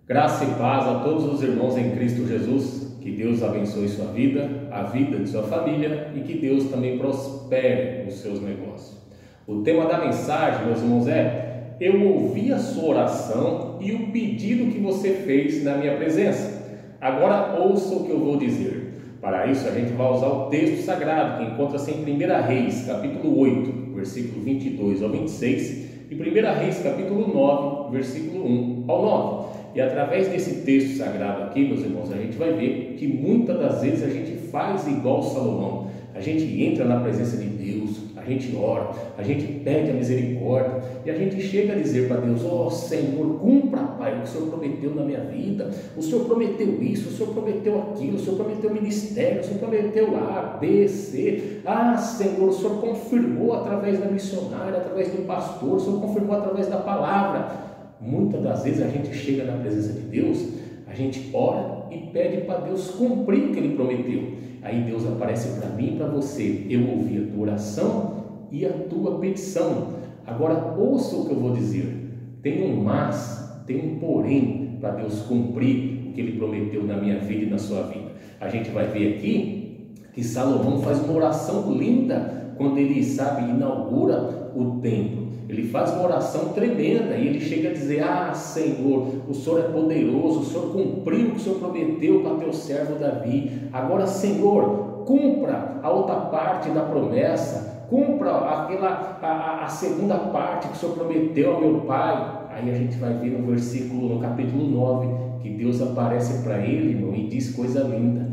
Graça e paz a todos os irmãos em Cristo Jesus. Que Deus abençoe sua vida, a vida de sua família e que Deus também prospere os seus negócios. O tema da mensagem, meus irmãos, é: eu ouvi a sua oração e o pedido que você fez na minha presença. Agora ouça o que eu vou dizer. Para isso a gente vai usar o texto sagrado que encontra-se em 1 Reis, capítulo 8, versículo 22 ao 26 e 1 Reis, capítulo 9, versículo 1 ao 9. E através desse texto sagrado aqui, meus irmãos, a gente vai ver que muitas das vezes a gente faz igual Salomão. A gente entra na presença de Deus, a gente ora, a gente pede a misericórdia e a gente chega a dizer para Deus: ó Senhor, cumpra, Pai, o que o Senhor prometeu na minha vida. O Senhor prometeu isso, o Senhor prometeu aquilo, o Senhor prometeu ministério, o Senhor prometeu A, B, C. Ah, Senhor, o Senhor confirmou através da missionária, através do pastor, o Senhor confirmou através da palavra. Muitas das vezes a gente chega na presença de Deus, a gente ora e pede para Deus cumprir o que Ele prometeu. Aí Deus aparece para mim e para você: eu ouvi a tua oração e a tua petição. Agora ouça o que eu vou dizer. Tem um mas, tem um porém para Deus cumprir o que Ele prometeu na minha vida e na sua vida. A gente vai ver aqui que Salomão faz uma oração linda quando ele, inaugura o templo. Ele faz uma oração tremenda e ele chega a dizer: ah, Senhor, o Senhor é poderoso, o Senhor cumpriu o que o Senhor prometeu para teu servo Davi. Agora, Senhor, cumpra a outra parte da promessa, cumpra a segunda parte que o Senhor prometeu ao meu pai. Aí a gente vai ver no capítulo 9, que Deus aparece para ele, irmão, e diz coisa linda: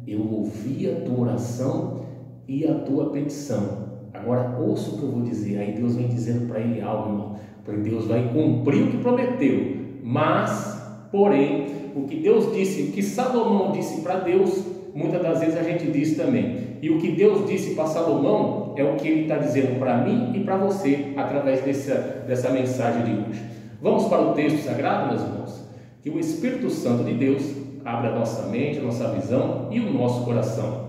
eu ouvi a tua oração e a tua petição. Agora ouça o que eu vou dizer. Aí Deus vem dizendo para ele algo, irmão, porque Deus vai cumprir o que prometeu. Mas, porém, o que Deus disse, o que Salomão disse para Deus, muitas das vezes a gente diz também. E o que Deus disse para Salomão é o que Ele está dizendo para mim e para você através dessa mensagem de hoje. Vamos para o texto sagrado, meus irmãos? Que o Espírito Santo de Deus abra a nossa mente, a nossa visão e o nosso coração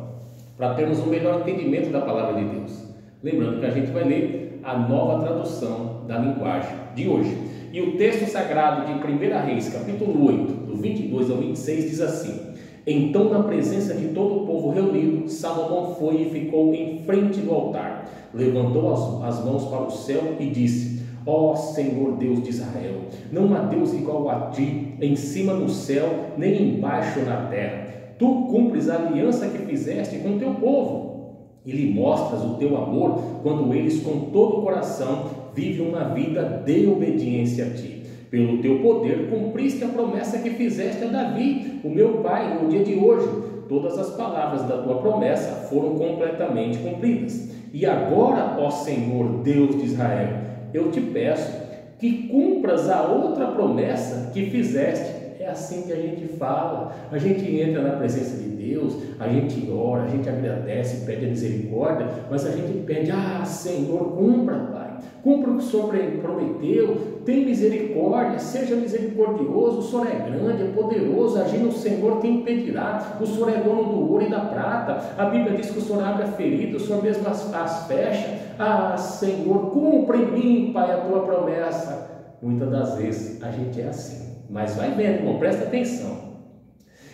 para termos um melhor entendimento da palavra de Deus. Lembrando que a gente vai ler a nova tradução da linguagem de hoje. E o texto sagrado de 1 Reis, capítulo 8, do 22 ao 26, diz assim: então, na presença de todo o povo reunido, Salomão foi e ficou em frente do altar. Levantou as mãos para o céu e disse: ó Senhor Deus de Israel, não há Deus igual a ti, em cima no céu, nem embaixo na terra. Tu cumpres a aliança que fizeste com o teu povo e lhe mostras o teu amor quando eles com todo o coração vivem uma vida de obediência a ti. Pelo teu poder cumpriste a promessa que fizeste a Davi, o meu pai, no dia de hoje. Todas as palavras da tua promessa foram completamente cumpridas. E agora, ó Senhor Deus de Israel, eu te peço que cumpras a outra promessa que fizeste. É assim que a gente fala. A gente entra na presença de Deus, a gente ora, a gente agradece, pede a misericórdia, mas a gente pede: ah, Senhor, cumpra, Pai, cumpra o que o Senhor prometeu, tem misericórdia, seja misericordioso, o Senhor é grande, é poderoso, agindo o Senhor, quem impedirá? O Senhor é dono do ouro e da prata, a Bíblia diz que o Senhor abre a ferida, o Senhor mesmo as fecha. Ah, Senhor, cumpra em mim, Pai, a tua promessa. Muitas das vezes a gente é assim. Mas vai vendo, irmão, presta atenção.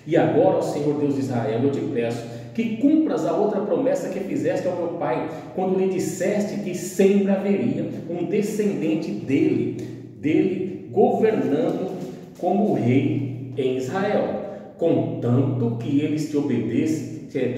E agora, ó Senhor Deus de Israel, eu te peço que cumpras a outra promessa que fizeste ao meu pai, quando lhe disseste que sempre haveria um descendente dele governando como rei em Israel, contanto que eles te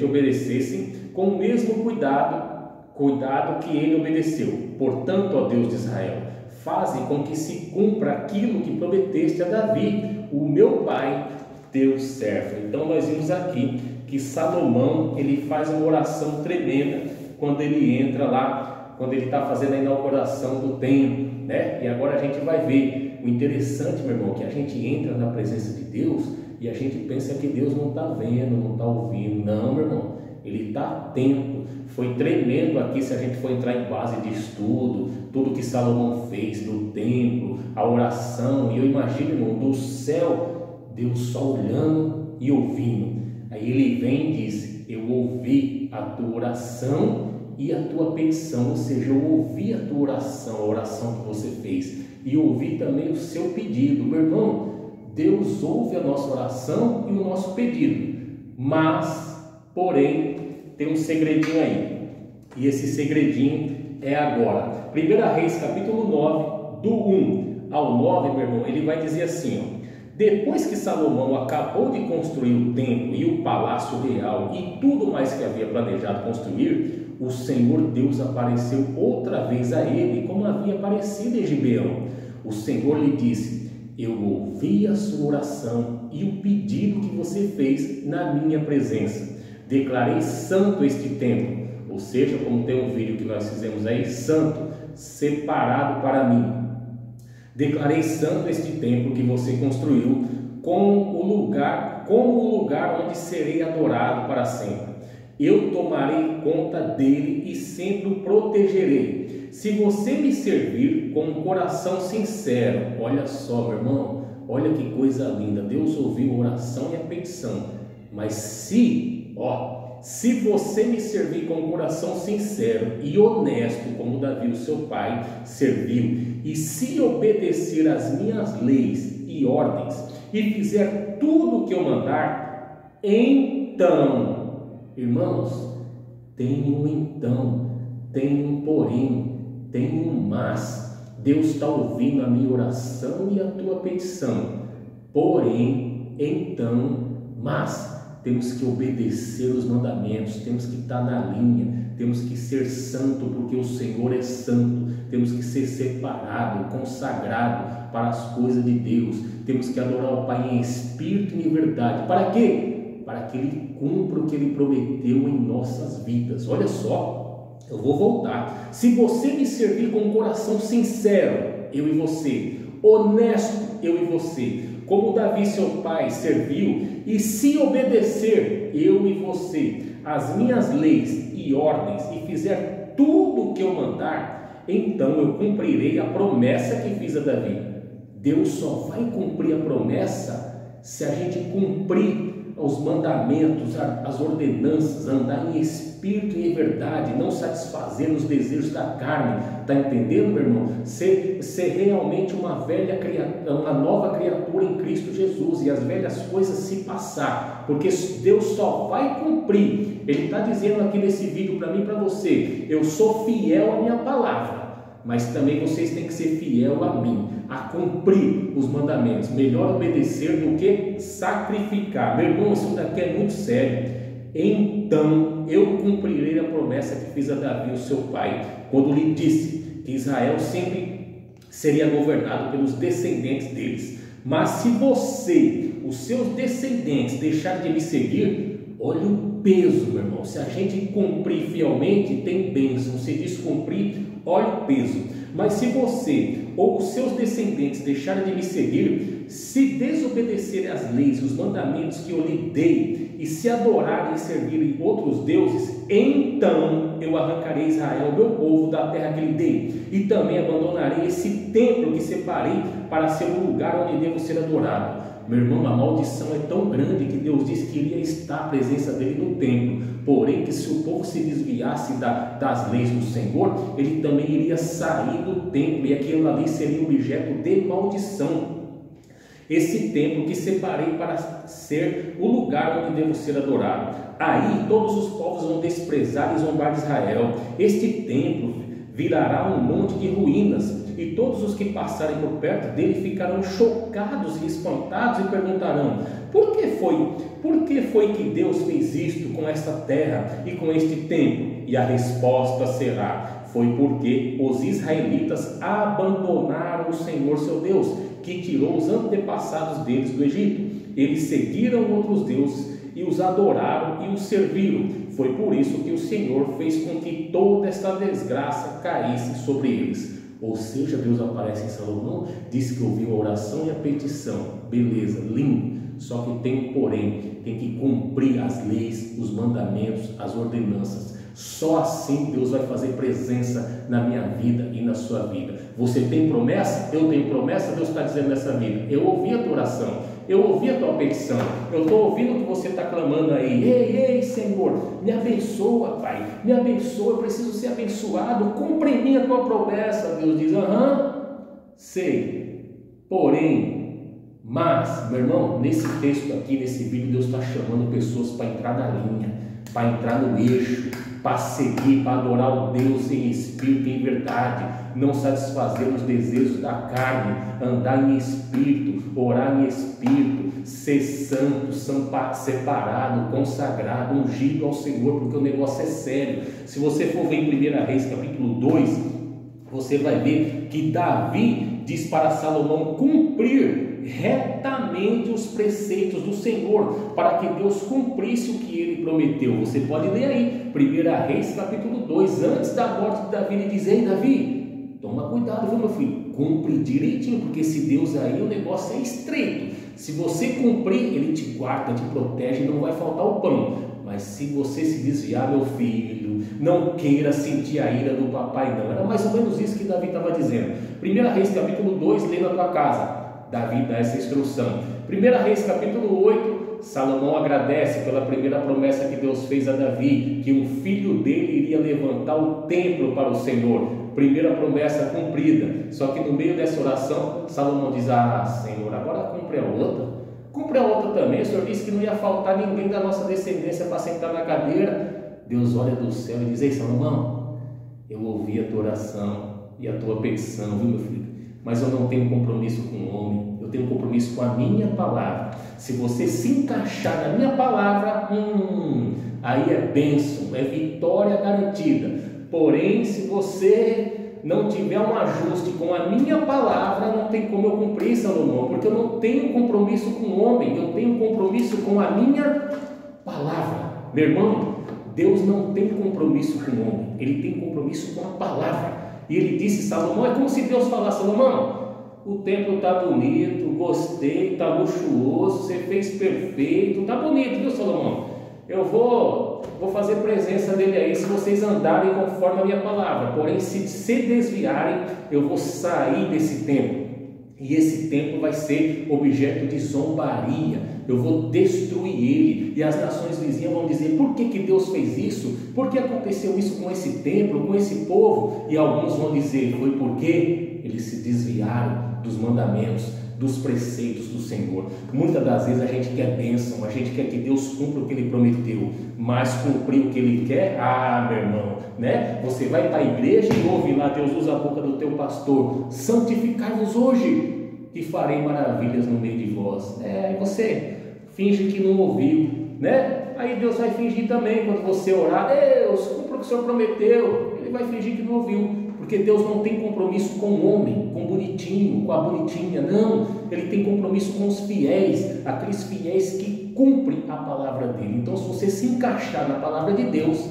obedecessem com o mesmo cuidado que ele obedeceu. Portanto, ó Deus de Israel, faze com que se cumpra aquilo que prometeste a Davi, o meu pai, teu servo. Então nós vimos aqui que Salomão, ele faz uma oração tremenda quando ele entra lá, quando ele está fazendo a inauguração do templo, né? E agora a gente vai ver o interessante, meu irmão, que a gente entra na presença de Deus e a gente pensa que Deus não está vendo, não está ouvindo. Não, meu irmão, Ele está atento. Foi tremendo aqui se a gente for entrar em base de estudo, tudo que Salomão fez no templo, a oração. E eu imagino, irmão, do céu, Deus só olhando e ouvindo. Aí ele vem e diz: eu ouvi a tua oração e a tua petição, ou seja, eu ouvi a tua oração, a oração que você fez, e ouvi também o seu pedido. Meu irmão, Deus ouve a nossa oração e o nosso pedido, mas, porém, tem um segredinho aí, e esse segredinho é agora. 1 Reis capítulo 9, do 1 ao 9, meu irmão, ele vai dizer assim, ó: depois que Salomão acabou de construir o templo e o palácio real e tudo mais que havia planejado construir, o Senhor Deus apareceu outra vez a ele, como havia aparecido em Gibeão. O Senhor lhe disse: eu ouvi a sua oração e o pedido que você fez na minha presença. Declarei santo este templo, ou seja, como tem um vídeo que nós fizemos aí, santo, separado para mim. Declarei santo este templo que você construiu, como o lugar onde serei adorado para sempre. Eu tomarei conta dele e sempre o protegerei. Se você me servir com um coração sincero, olha só, meu irmão, olha que coisa linda, Deus ouviu a oração e a petição, mas se você me servir com um coração sincero e honesto, como Davi, o seu pai, serviu, e se obedecer às minhas leis e ordens, e fizer tudo o que eu mandar, então, irmãos, tem um então, tem um porém, tem um mas. Deus está ouvindo a minha oração e a tua petição, porém, então, mas temos que obedecer os mandamentos, temos que estar na linha, temos que ser santo, porque o Senhor é santo, temos que ser separado, consagrado para as coisas de Deus, temos que adorar o Pai em espírito e em verdade. Para quê? Para que Ele cumpra o que Ele prometeu em nossas vidas. Olha só, eu vou voltar. Se você me servir com um coração sincero, eu e você, honesto, eu e você, como Davi, seu pai, serviu, e se obedecer, eu e você, as minhas leis e ordens, e fizer tudo o que eu mandar, então eu cumprirei a promessa que fiz a Davi. Deus só vai cumprir a promessa se a gente cumprir os mandamentos, as ordenanças, andar em espírito e em verdade, não satisfazer os desejos da carne. Está entendendo, meu irmão? Ser realmente uma nova criatura em Cristo Jesus, e as velhas coisas se passar, porque Deus só vai cumprir. Ele está dizendo aqui nesse vídeo para mim e para você: eu sou fiel à minha palavra, mas também vocês têm que ser fiel a mim, a cumprir os mandamentos. Melhor obedecer do que sacrificar. Meu irmão, isso daqui é muito sério. Então eu cumprirei a promessa que fiz a Davi, o seu pai, quando lhe disse que Israel sempre seria governado pelos descendentes deles. Mas se você, os seus descendentes, deixarem de me seguir, olha o peso, meu irmão. Se a gente cumprir fielmente, tem bênção. Se descumprir, olha o peso. Mas se você ou os seus descendentes deixarem de me seguir, se desobedecerem às leis, os mandamentos que eu lhe dei, e se adorarem e servirem outros deuses, então eu arrancarei Israel, meu povo, da terra que lhe dei, e também abandonarei esse templo que separei para ser o lugar onde devo ser adorado. Meu irmão, a maldição é tão grande que Deus disse que iria estar a presença dele no templo, porém que se o povo se desviasse das leis do Senhor, ele também iria sair do templo, e aquilo ali seria objeto de maldição. Esse templo que separei para ser o lugar onde devo ser adorado. Aí todos os povos vão desprezar e zombar de Israel. Este templo virará um monte de ruínas, e todos os que passarem por perto dele ficarão chocados e espantados e perguntarão: por que foi que Deus fez isto com esta terra e com este templo? E a resposta será: foi porque os israelitas abandonaram o Senhor seu Deus, que tirou os antepassados deles do Egito. Eles seguiram outros deuses e os adoraram e os serviram. Foi por isso que o Senhor fez com que toda esta desgraça caísse sobre eles. Ou seja, Deus aparece em Salomão, disse que ouviu a oração e a petição. Beleza, lindo. Só que tem um porém, tem que cumprir as leis, os mandamentos, as ordenanças. Só assim Deus vai fazer presença na minha vida e na sua vida. Você tem promessa? Eu tenho promessa. Deus está dizendo nessa vida: eu ouvi a tua oração, eu ouvi a tua petição, eu estou ouvindo o que você está clamando aí. Ei, Senhor, me abençoa, Pai, me abençoa, eu preciso ser abençoado, cumpre em mim a tua promessa. Deus diz: sei, porém, Mas, meu irmão, nesse texto aqui, nesse vídeo, Deus está chamando pessoas para entrar na linha, para entrar no eixo, para seguir, para adorar o Deus em espírito e em verdade, não satisfazer os desejos da carne, andar em espírito, orar em espírito, ser santo, separado, consagrado, ungido ao Senhor, porque o negócio é sério. Se você for ver em 1 Reis capítulo 2, você vai ver que Davi diz para Salomão cumprir retamente os preceitos do Senhor, para que Deus cumprisse o que ele prometeu. Você pode ler aí, 1 Reis capítulo 2, antes da morte de Davi, ele diz: ei Davi, toma cuidado, viu meu filho, cumpre direitinho, porque esse Deus aí, o negócio é estreito. Se você cumprir, ele te guarda, te protege, não vai faltar o pão. Mas se você se desviar, meu filho, não queira sentir a ira do papai, não. Era mais ou menos isso que Davi estava dizendo. 1 Reis capítulo 2, lê na tua casa, Davi dá essa instrução. 1 Reis capítulo 8, Salomão agradece pela primeira promessa que Deus fez a Davi, que um filho dele iria levantar o templo para o Senhor. Primeira promessa cumprida. Só que no meio dessa oração, Salomão diz: ah, Senhor, agora cumpre a outra. Cumpre a outra também. O Senhor disse que não ia faltar ninguém da nossa descendência para sentar na cadeira. Deus olha do céu e diz: ei Salomão, eu ouvi a tua oração e a tua petição, viu meu filho? Mas eu não tenho compromisso com o homem, eu tenho compromisso com a minha palavra. Se você se encaixar na minha palavra, aí é bênção, é vitória garantida. Porém, se você não tiver um ajuste com a minha palavra, não tem como eu cumprir, Salomão, porque eu não tenho compromisso com o homem, eu tenho compromisso com a minha palavra. Meu irmão, Deus não tem compromisso com o homem, ele tem compromisso com a palavra. E ele disse: Salomão, é como se Deus falasse: Salomão, o templo está bonito, gostei, está luxuoso, você fez perfeito, está bonito, viu Salomão? Eu vou fazer presença dele aí se vocês andarem conforme a minha palavra. Porém, se desviarem, eu vou sair desse templo, e esse templo vai ser objeto de zombaria. Eu vou destruir ele, e as nações vizinhas vão dizer: por que Deus fez isso? Por que aconteceu isso com esse templo, com esse povo? E alguns vão dizer: foi porque eles se desviaram dos mandamentos, dos preceitos do Senhor. Muitas das vezes a gente quer bênção, a gente quer que Deus cumpra o que Ele prometeu, mas cumprir o que Ele quer, meu irmão, né? Você vai para a igreja e ouve lá, Deus usa a boca do teu pastor: santificai-vos hoje, que farei maravilhas no meio de vós. Aí você finge que não ouviu, né? Aí Deus vai fingir também, quando você orar: Deus, cumpra o que o Senhor prometeu. Ele vai fingir que não ouviu, porque Deus não tem compromisso com o homem, com o bonitinho, com a bonitinha, não. Ele tem compromisso com os fiéis, aqueles fiéis que cumprem a palavra dele. Então, se você se encaixar na palavra de Deus,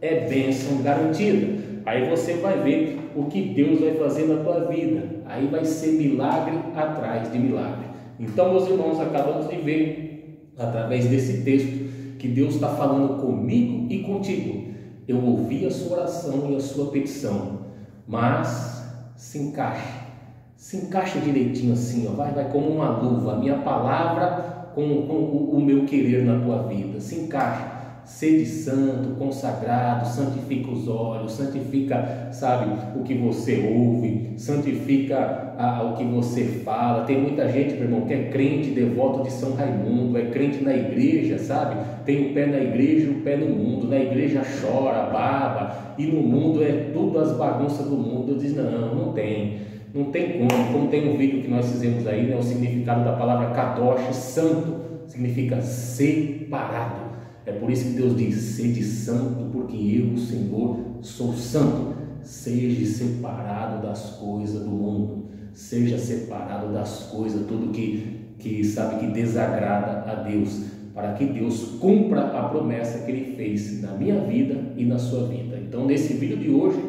é bênção garantida. Aí você vai ver o que Deus vai fazer na tua vida. Aí vai ser milagre atrás de milagre. Então, meus irmãos, acabamos de ver, através desse texto, que Deus está falando comigo e contigo. Eu ouvi a sua oração e a sua petição, mas se encaixa direitinho assim, ó. Vai como uma luva, a minha palavra com o meu querer na tua vida. Se encaixa. Sede santo, consagrado, santifica os olhos, santifica, sabe, o que você ouve, santifica o que você fala. Tem muita gente, meu irmão, que é crente, devoto de São Raimundo, é crente na igreja, sabe? Tem um pé na igreja e um pé no mundo. Na igreja chora, baba, e no mundo é tudo as bagunças do mundo. Eu digo: não tem como tem um vídeo que nós fizemos aí, né? O significado da palavra kadosh, santo, significa separado. É por isso que Deus diz: sede santo, porque eu, o Senhor, sou santo. Seja separado das coisas do mundo, seja separado das coisas, tudo que sabe que desagrada a Deus, para que Deus cumpra a promessa que Ele fez na minha vida e na sua vida. Então, nesse vídeo de hoje,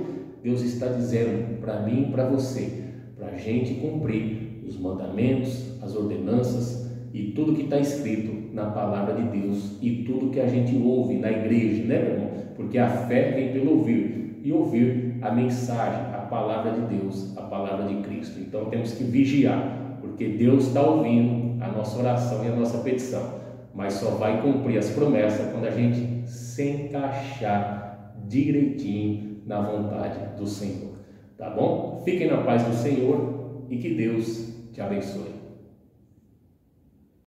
Deus está dizendo para mim e para você, para a gente cumprir os mandamentos, as ordenanças e tudo que está escrito na palavra de Deus e tudo que a gente ouve na igreja, né, meu irmão? Porque a fé vem pelo ouvir, e ouvir a mensagem, a palavra de Deus, a palavra de Cristo. Então temos que vigiar, porque Deus está ouvindo a nossa oração e a nossa petição, mas só vai cumprir as promessas quando a gente se encaixar direitinho na vontade do Senhor. Tá bom? Fiquem na paz do Senhor e que Deus te abençoe.